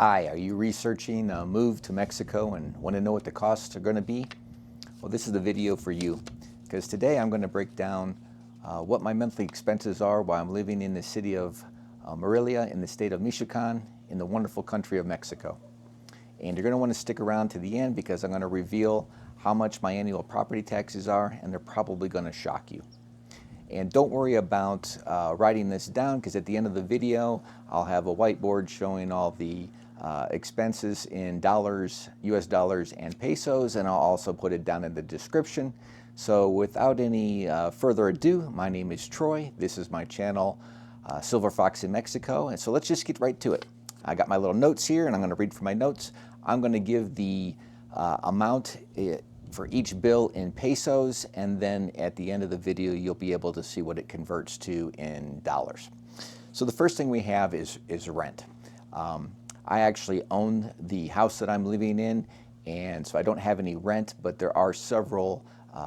Hi, are you researching a move to Mexico and want to know what the costs are going to be? Well, this is the video for you, because today I'm going to break down what my monthly expenses are while I'm living in the city of Morelia in the state of Michoacan in the wonderful country of Mexico. And you're going to want to stick around to the end because I'm going to reveal how much my annual property taxes are, and they're probably going to shock you. And don't worry about writing this down, because at the end of the video I'll have a whiteboard showing all the expenses in dollars, US dollars, and pesos, and I'll also put it down in the description. So without any further ado, my name is Troy. This is my channel, Silver Fox in Mexico, and so let's just get right to it. I got my little notes here, and I'm going to read from my notes. I'm going to give the amount for each bill in pesos, and then at the end of the video you'll be able to see what it converts to in dollars. So the first thing we have is rent. I actually own the house that I'm living in, and so I don't have any rent, but there are several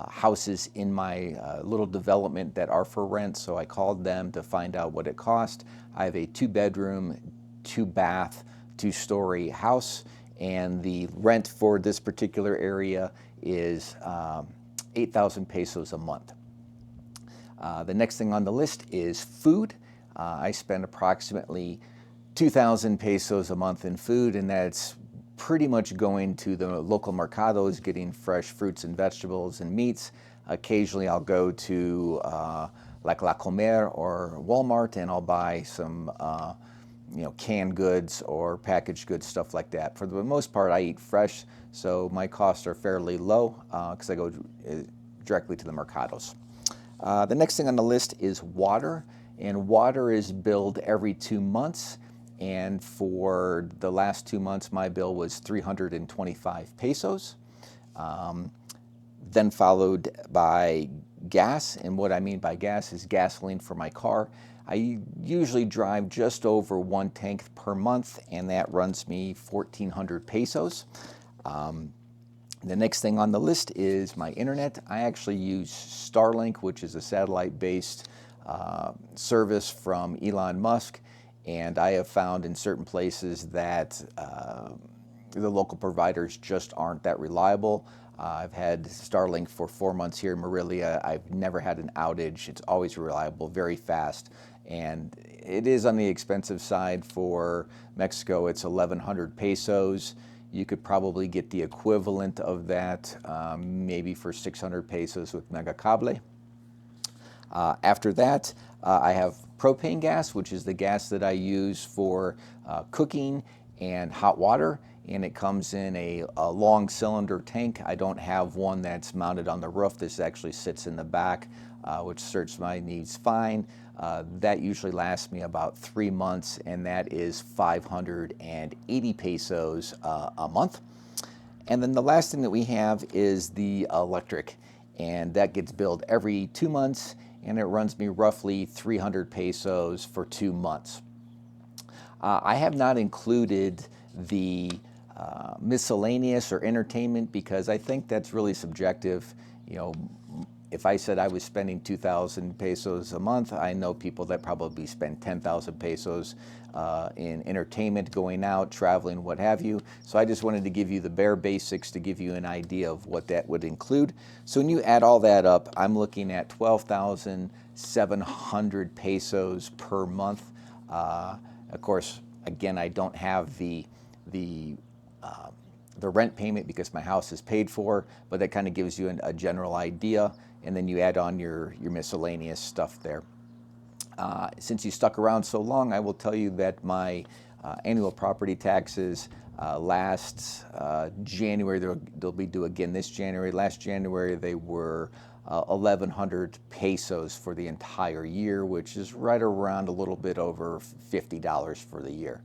houses in my little development that are for rent, so I called them to find out what it cost. I have a 2-bedroom, 2-bath, 2-story house, and the rent for this particular area is 8,000 pesos a month. The next thing on the list is food. I spend approximately 2,000 pesos a month in food, and that's pretty much going to the local mercados, getting fresh fruits and vegetables and meats. Occasionally I'll go to like La Comer or Walmart, and I'll buy some canned goods or packaged goods, stuff like that. For the most part, I eat fresh, so my costs are fairly low because I go directly to the mercados. The next thing on the list is water, and water is billed every 2 months. And for the last 2 months, my bill was 325 pesos. Then followed by gas, and what I mean by gas is gasoline for my car. I usually drive just over 1 tank per month, and that runs me 1,400 pesos. The next thing on the list is my internet. I actually use Starlink, which is a satellite-based service from Elon Musk, and I have found in certain places that the local providers just aren't that reliable. I've had Starlink for 4 months here in Morelia. I've never had an outage. It's always reliable, very fast, and it is on the expensive side. For Mexico, it's 1,100 pesos. You could probably get the equivalent of that maybe for 600 pesos with Megacable. After that, I have propane gas, which is the gas that I use for cooking and hot water, and it comes in a long cylinder tank. I don't have one that's mounted on the roof. This actually sits in the back, which serves my needs fine. That usually lasts me about 3 months, and that is 580 pesos a month. And then the last thing that we have is the electric, and that gets billed every 2 months, and it runs me roughly 300 pesos for 2 months. I have not included the miscellaneous or entertainment because I think that's really subjective. If I said I was spending 2,000 pesos a month, I know people that probably spend 10,000 pesos in entertainment, going out, traveling, what have you. So I just wanted to give you the bare basics to give you an idea of what that would include. So when you add all that up, I'm looking at 12,700 pesos per month. Of course, again, I don't have the rent payment because my house is paid for, but that kind of gives you a general idea, and then you add on your miscellaneous stuff there. Since you stuck around so long, I will tell you that my annual property taxes last January, they'll be due again this January. Last January they were 1,100 pesos for the entire year, which is right around a little bit over $50 for the year.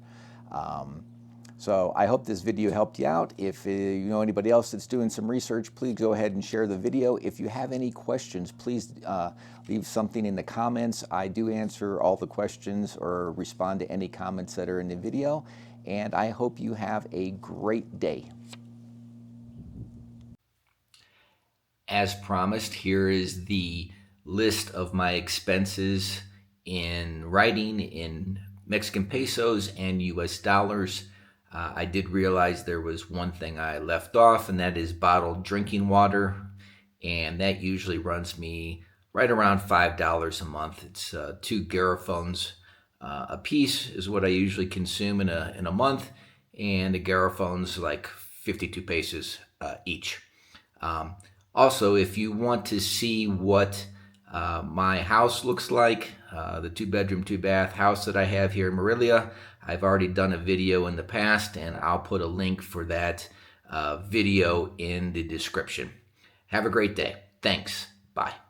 So I hope this video helped you out. If you know anybody else that's doing some research, please go ahead and share the video. If you have any questions, please leave something in the comments. I do answer all the questions or respond to any comments that are in the video. And I hope you have a great day. As promised, here is the list of my expenses in writing in Mexican pesos and US dollars. I did realize there was one thing I left off, and that is bottled drinking water. And that usually runs me right around $5 a month. It's 2 garrafones a piece is what I usually consume in a month. And the garrafone's like 52 pesos each. Um, Also, if you want to see what my house looks like, the 2 bedroom, 2 bath house that I have here in Morelia, I've already done a video in the past, and I'll put a link for that video in the description. Have a great day. Thanks. Bye.